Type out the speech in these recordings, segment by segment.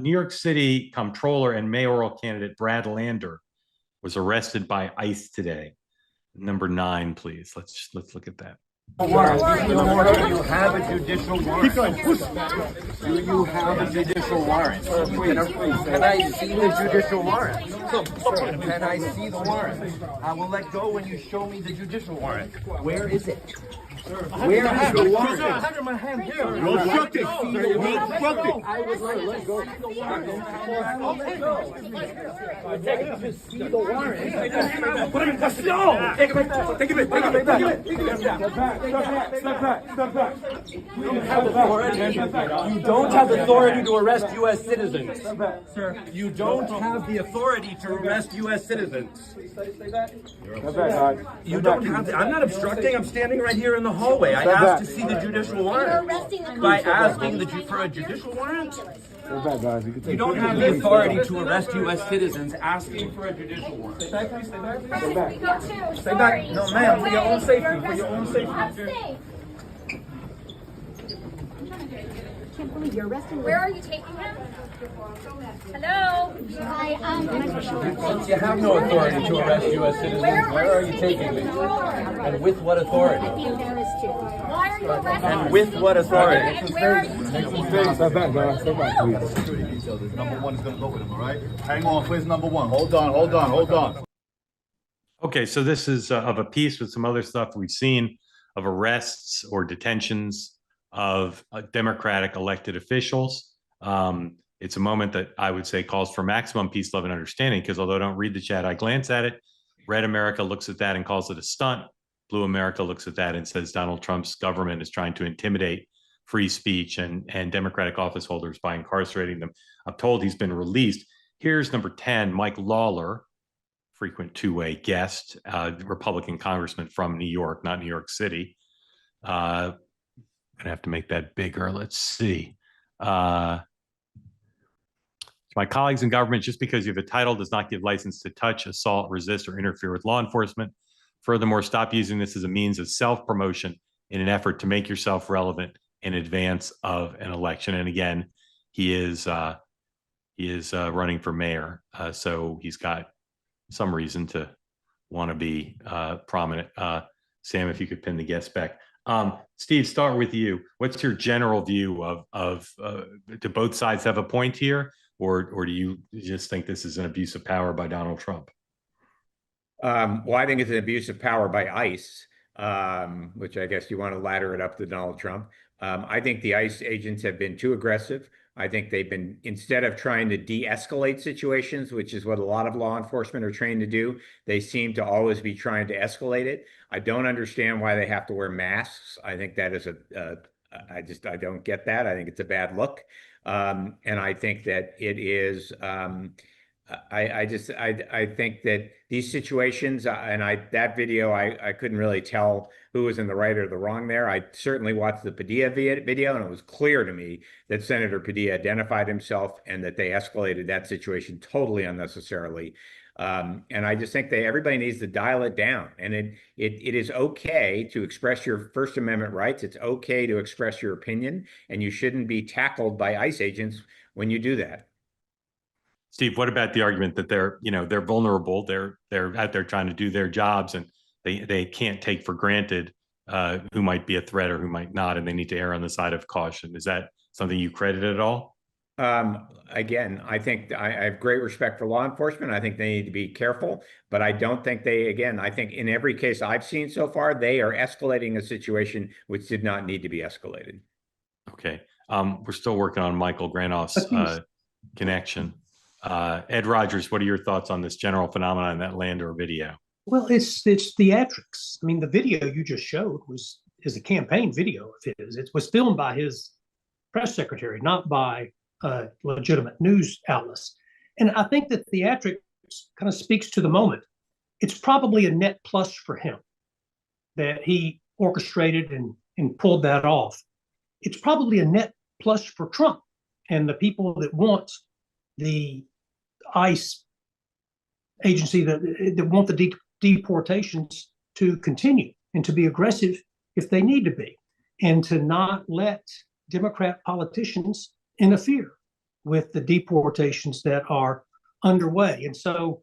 New York City comptroller and mayoral candidate Brad Lander was arrested by ICE today. Number 9, please. Let's look at that. Do you have a judicial warrant? Do you have a judicial warrant? Can I see the judicial warrant? Can I see the warrant? I will let go when you show me the judicial warrant. Where is it? Where is the warrant? I have my hand here. You obstructed. You obstructed. I would like to let go. I'll let go. I want to see the warrant. Put him in custody. No! Take it back. Take it back. Take it back. Step back. You don't have authority. You don't have authority to arrest U.S. citizens. Sir, you don't have the authority to arrest U.S. citizens. You don't have to. I'm not obstructing. I'm standing right here in the hallway. I asked to see the judicial warrant. By asking for a judicial warrant? You don't have the authority to arrest U.S. citizens asking for a judicial warrant. Stay back, please. Stay back. Stay back. No, ma'am. For your own safety. For your own safety. You're arresting. Where are you taking him? Hello? Since you have no authority to arrest U.S. citizens, where are you taking me? And with what authority? Why are you arresting? And with what authority? And where are you taking him? Step back, please. Number 1 is going to go with him, all right? Hang on, please, number 1. Hold on. Okay, so this is of a piece with some other stuff we've seen of arrests or detentions of Democratic elected officials. It's a moment that I would say calls for maximum peace, love, and understanding, because although I don't read the chat, I glance at it. Red America looks at that and calls it a stunt. Blue America looks at that and says Donald Trump's government is trying to intimidate free speech and Democratic office holders by incarcerating them. I'm told he's been released. Here's number 10, Mike Lawler, frequent two-way guest, Republican congressman from New York, not New York City. I'm gonna have to make that bigger. Let's see. My colleagues in government, just because you have a title does not give license to touch, assault, resist, or interfere with law enforcement. Furthermore, stop using this as a means of self-promotion in an effort to make yourself relevant in advance of an election. And again, he is running for mayor, so he's got some reason to want to be prominent. Sam, if you could pin the guest back. Steve, start with you. What's your general view of do both sides have a point here, or do you just think this is an abuse of power by Donald Trump? Well, I think it's an abuse of power by ICE, which I guess you want to ladder it up to Donald Trump. I think the ICE agents have been too aggressive. I think they've been, instead of trying to de-escalate situations, which is what a lot of law enforcement are trained to do, they seem to always be trying to escalate it. I don't understand why they have to wear masks. I think that is I don't get that. I think it's a bad look. And I think that it is, I think that these situations, that video, I couldn't really tell who was in the right or the wrong there. I certainly watched the Padilla video, and it was clear to me that Senator Padilla identified himself and that they escalated that situation totally unnecessarily. And I just think everybody needs to dial it down. And it is okay to express your First Amendment rights. It's okay to express your opinion, and you shouldn't be tackled by ICE agents when you do that. Steve, what about the argument that they're vulnerable, they're out there trying to do their jobs, and they can't take for granted who might be a threat or who might not, and they need to err on the side of caution? Is that something you credit at all? Again, I think I have great respect for law enforcement. I think they need to be careful, but I don't think I think in every case I've seen so far, they are escalating a situation which did not need to be escalated. Okay. We're still working on Michael Granoff's connection. Ed Rogers, what are your thoughts on this general phenomenon in that Lander video? Well, it's theatrics. I mean, the video you just showed is a campaign video of his. It was filmed by his press secretary, not by legitimate news outlets. And I think that theatrics kind of speaks to the moment. It's probably a net plus for him that he orchestrated and pulled that off. It's probably a net plus for Trump and the people that want the ICE agency that want the deportations to continue and to be aggressive if they need to be, and to not let Democrat politicians interfere. with the deportations that are underway. And so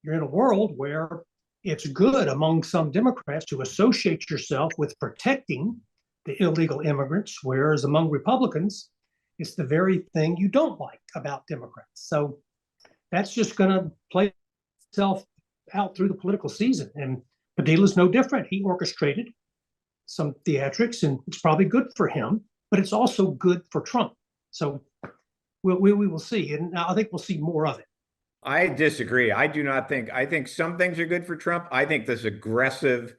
you're in a world where it's good among some Democrats to associate yourself with protecting the illegal immigrants, whereas among Republicans, it's the very thing you don't like about Democrats. So that's just going to play itself out through the political season. And Padilla's no different. He orchestrated some theatrics, and it's probably good for him, but it's also good for Trump. So we will see. And I think we'll see more of it. I disagree. I do not think, I think some things are good for Trump. I think this aggressive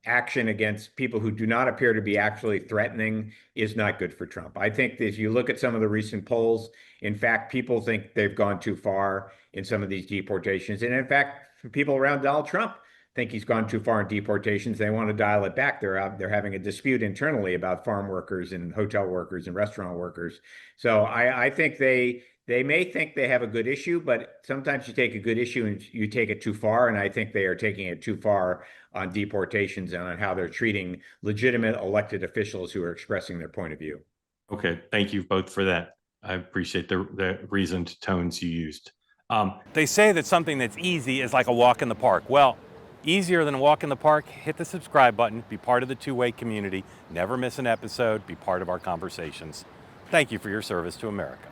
action against people who do not appear to be actually threatening is not good for Trump. I think as you look at some of the recent polls, in fact, people think they've gone too far in some of these deportations. And in fact, people around Donald Trump think he's gone too far in deportations. They want to dial it back. They're having a dispute internally about farm workers and hotel workers and restaurant workers. So I think they may think they have a good issue, but sometimes you take a good issue and you take it too far. And I think they are taking it too far on deportations and on how they're treating legitimate elected officials who are expressing their point of view. Okay, thank you both for that. I appreciate the reasoned tones you used. They say that something that's easy is like a walk in the park. Well, easier than a walk in the park, hit the subscribe button, be part of the two-way community, never miss an episode, be part of our conversations. Thank you for your service to America.